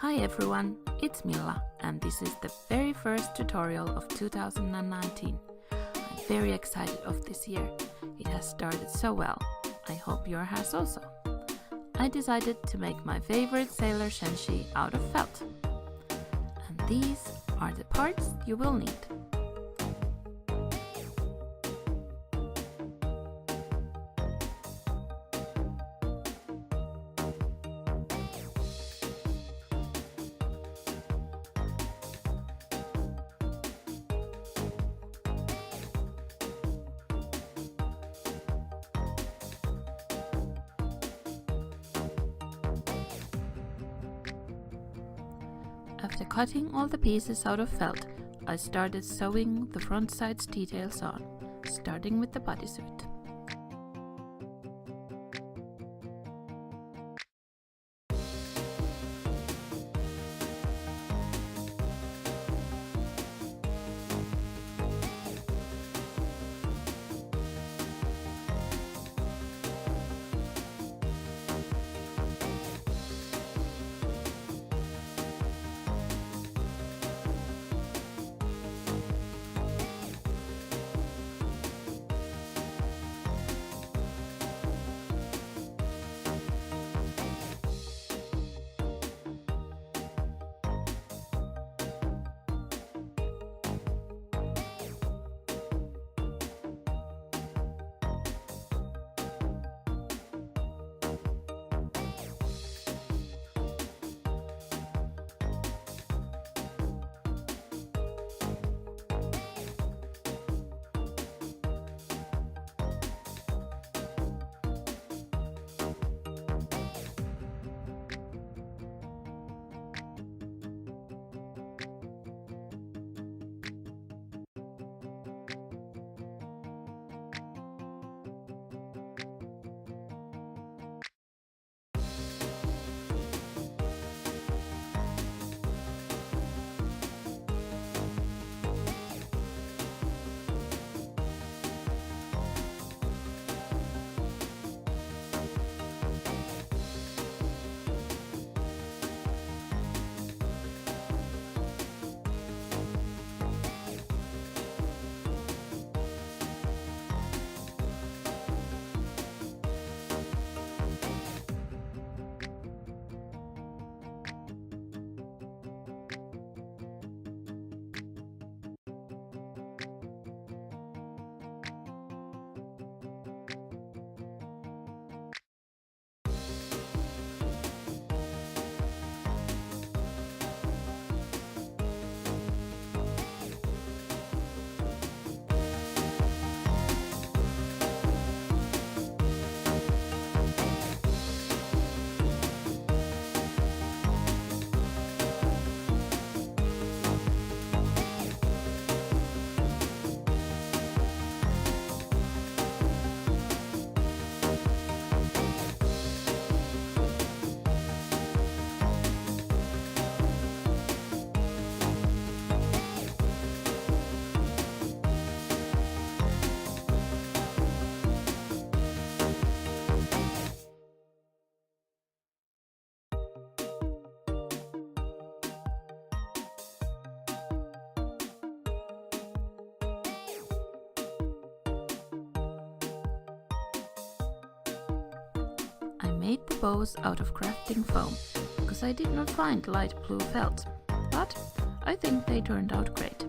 Hi everyone, it's Milla and this is the very first tutorial of 2019. I'm very excited of this year. It has started so well. I hope yours has also. I decided to make my favorite sailor senshi out of felt. And these are the parts you will need. After cutting all the pieces out of felt, I started sewing the front side's details on, starting with the bodysuit. I made the bows out of crafting foam, because I did not find light blue felt, but I think they turned out great.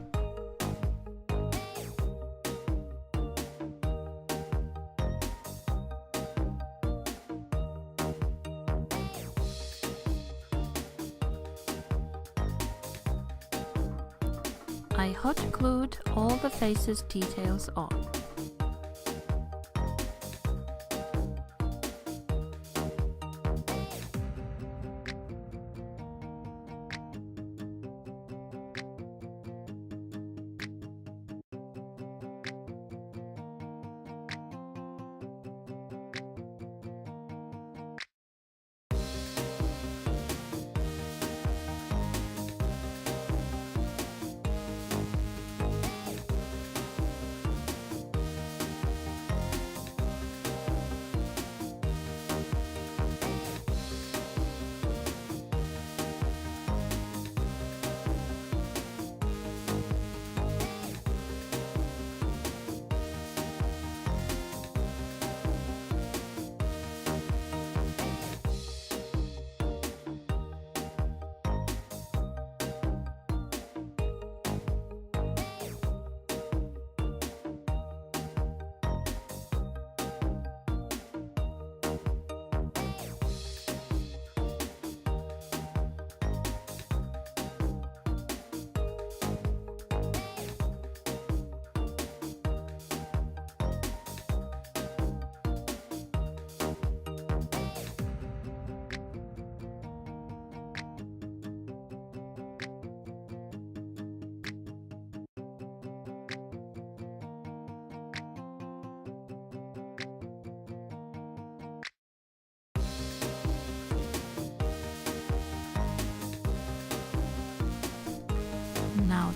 I hot glued all the faces details on.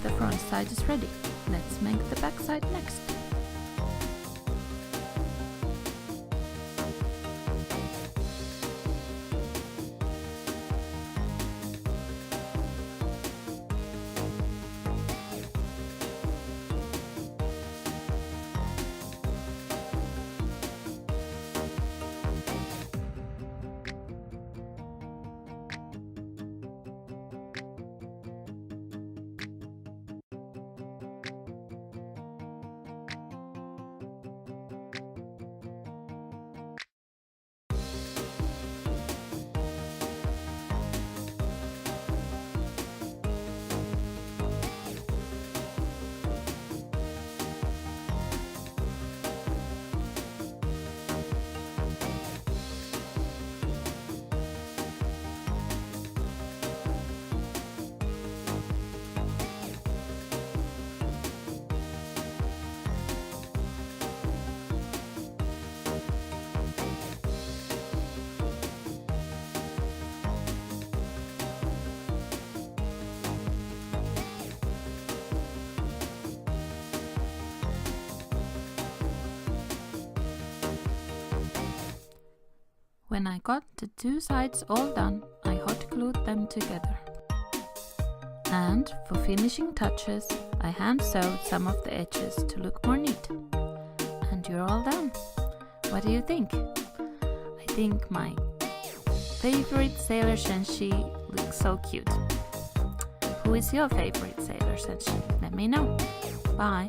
the front side is ready. Let's make the back side next. When I got the two sides all done, I hot glued them together. And for finishing touches, I hand sewed some of the edges to look more neat. And you're all done. What do you think? I think my favorite sailor senshi looks so cute. Who is your favorite sailor senshi? Let me know. Bye!